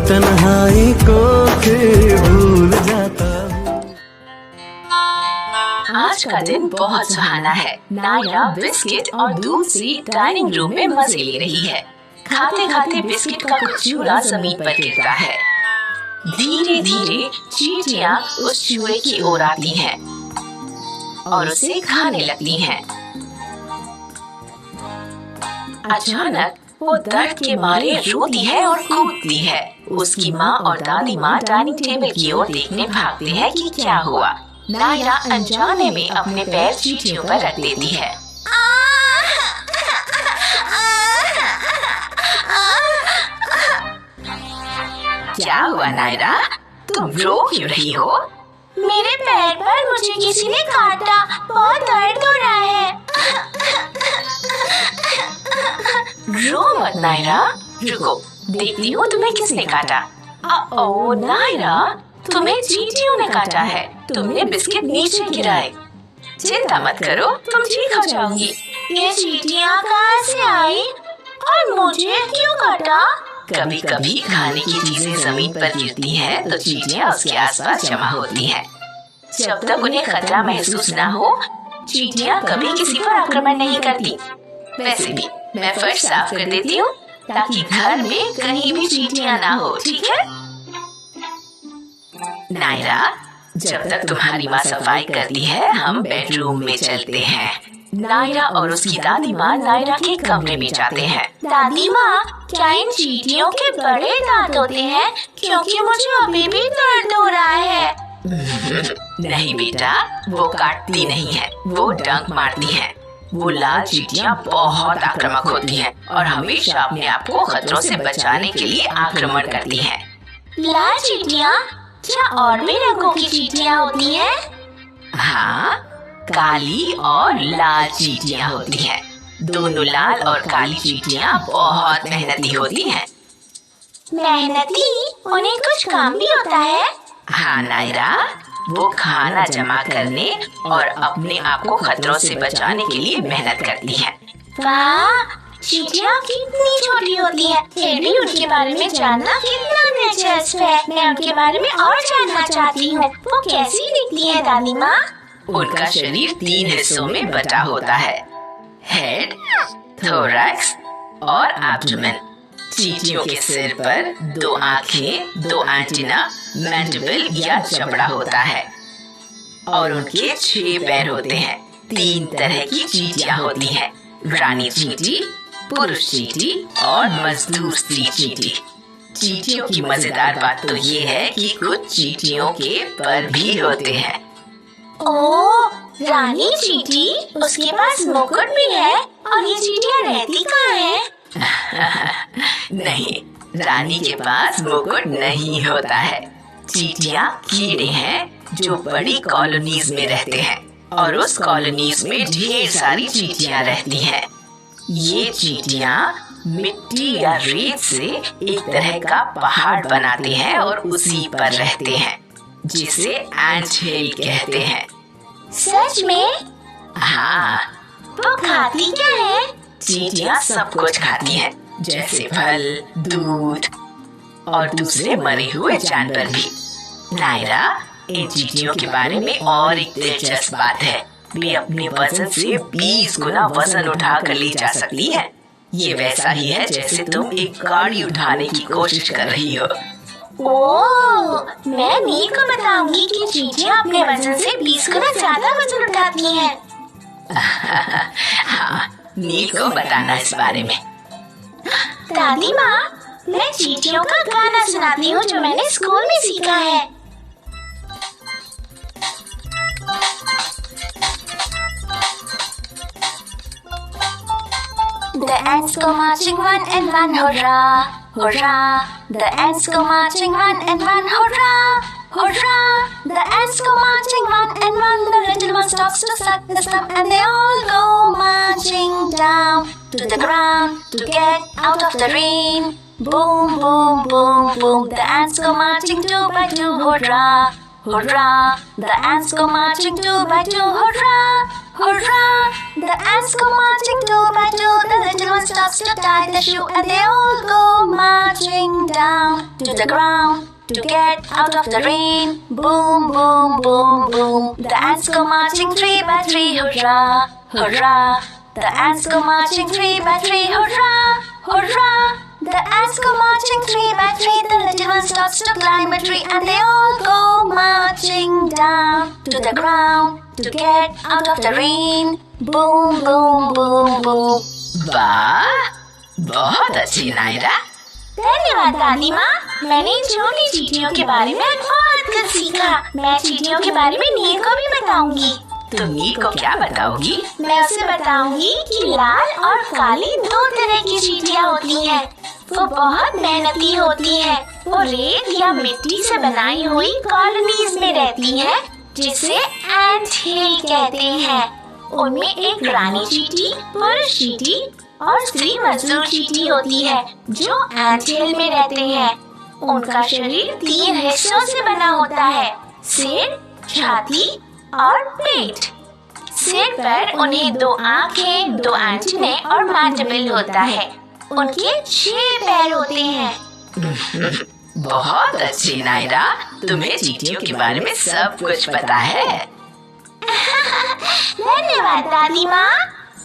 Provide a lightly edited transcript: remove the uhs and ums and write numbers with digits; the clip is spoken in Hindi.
तन्हाई को फिर भूल जाता हूँ। आज का दिन बहुत सुहाना है। नायरा बिस्किट और दूध से डाइनिंग रूम में मजे ले रही है। खाते खाते बिस्किट का कुछ चूरा जमीन पर गिरता है। धीरे धीरे चींटियां उस चूरे की ओर आती हैं और उसे खाने लगती हैं। अचानक वो दर्द के मारे रोती है और कूदती है। उसकी माँ और दादी माँ डाइनिंग टेबल की ओर देखने भागते हैं कि क्या हुआ। नायरा अनजाने में अपने पैर चींटियों पर रख देती है। क्या हुआ नायरा, तुम रो क्यों रही हो? मेरे पैर पर मुझे किसी ने काटा, बहुत दर्द हो रहा है। रो मत नायरा, रुको देखती हूँ तुम्हें किसने काटा। ओ नायरा, तुम्हें चींटियों ने काटा है। तुमने बिस्किट नीचे गिराए। चिंता मत करो, तुम ठीक हो जाओगी। ये चींटियां कहाँ से आई और मुझे क्यों काटा? कभी कभी खाने की चीजें जमीन पर गिरती हैं तो चींटियां उसके आसपास जमा होती हैं। जब तक उन्हें खतरा महसूस न हो, चींटियां कभी किसी पर आक्रमण नहीं करती। वैसे भी मैं फर्श साफ कर देती हूँ ताकि घर में कहीं भी चींटियां ना हो, ठीक है? नायरा, जब तक तुम्हारी माँ सफाई करती है हम बेडरूम में चलते हैं। नायरा और उसकी दादी माँ नायरा के कमरे में जाते हैं। दादी माँ, क्या इन चींटियों के बड़े दांत होते हैं? क्योंकि मुझे अभी भी दर्द हो रहा है। नहीं बेटा, वो काटती नहीं है, वो डंक मारती है। वो लाल चींटियां बहुत आक्रामक होती हैं और हमेशा अपने आप को खतरों से बचाने के लिए आक्रमण करती हैं। लाल चींटियां? क्या और भी रंगों की चींटियां होती हैं? हाँ, काली और लाल चींटियां होती हैं। दोनों लाल और काली चींटियां बहुत मेहनती होती हैं। मेहनती? उन्हें कुछ काम भी होता है? हाँ नायरा, वो खाना जमा करने और अपने आप को खतरों से बचाने के लिए मेहनत करती हैं। वाह, चींटियां कितनी छोटी होती हैं। फिर भी उनके बारे में जानना कितना दिलचस्प है। मैं उनके बारे में और जानना चाहती हूँ। वो कैसी दिखती है दादी माँ? उनका शरीर 3 हिस्सों में बटा होता है, हेड, थोरैक्स और एब्डोमेन। चींटियों के सिर पर 2 आँखें, 2 एंटीना, मैंडिबल या जबड़ा होता है और उनके 6 पैर होते हैं। 3 तरह की चींटियां होती हैं, रानी चींटी, पुरुष चींटी और मजदूर स्त्री चींटी। चींटियों की मजेदार बात तो ये है कि कुछ चींटियों के पर भी होते हैं। ओह, रानी चींटी, उसके पास मुकुट भी है। और ये चींटियां रहती कहाँ है? नहीं, रानी के पास मुकुट नहीं होता है। चींटियां कीड़े हैं जो बड़ी कॉलोनीज में रहते हैं और उस कॉलोनीज में ढेर सारी चींटियां रहती हैं। ये चींटियां मिट्टी या रेत से एक तरह का पहाड़ बनाते हैं और उसी पर रहते हैं, जिसे एंट हिल कहते हैं। सच में? हाँ। वो खाती क्या है? चींटियां सब कुछ खाती हैं, जैसे फल, दूध और दूसरे मरे हुए जानवर भी। नायरा, इन चींटियों के बारे में और एक दिलचस्प बात है। वे अपने वजन से 20 गुना वजन उठा कर ले जा सकती है। ये वैसा ही है जैसे तुम एक गाड़ी उठाने की कोशिश कर रही हो। ओह, मैं नील को बताऊंगी कि चींटियां अपने वजन से 20 गुना ज्यादा वजन उठाती हैं। हाँ, नील को बताना इस बारे में। दादी माँ, मैं चींटियों का गाना सुनाती हूँ जो मैंने स्कूल में सीखा है। The ants go marching one and one, hurrah, hurrah. The ants go marching one and one, hurrah, hurrah. The ants go marching one and one. The little one stops to suck the stump and they all go marching down to the ground to get out of the rain. Boom, boom, boom, boom. The ants go marching 2 by 2, hurrah, hurrah. The ants go marching 2 by 2, hurrah, hurrah! The ants go marching two by two. The little one stops to tie the shoe, and they all go marching down to the ground to get out of the rain. Boom, boom, boom, boom. The ants go marching three by three. Hurrah! Hurrah! The ants go marching three by three. Hurrah! Hurrah! The ants go marching three by three. The little one stops to climb a tree, and they all go marching down to the ground to get out of the rain. Boom, boom, boom, boom. वाह, बहुत अच्छी नायरा। धन्यवाद दादी माँ। मैंने छोटी चींटियों के बारे में बहुत कुछ सीखा। मैं चींटियों के बारे में नील को भी बताऊंगी। तुम नील को क्या बताओगी? मैं उसे बताऊंगी कि लाल और काली दो तरह की चींटियां होती हैं। वो बहुत मेहनती होती हैं। वो रेत या मिट्टी से बनाई हुई कॉलोनीज में रहती हैं, जिसे एंट हिल कहते हैं। उनमें एक रानी चींटी, पुरुष चींटी और स्त्री मजदूर चींटी होती है, जो एंट हिल में रहते हैं। उनका शरीर 3 हिस्सों से बना होता है: सिर, छाती और पेट। सिर पर उन्हें 2 आँखें, 2 एंटेने और मैंडिबल होता है। उनके 6 पैर होते हैं। बहुत अच्छी नायरा, तुम्हें चींटियों के बारे में सब कुछ पता है। धन्यवाद दादी माँ।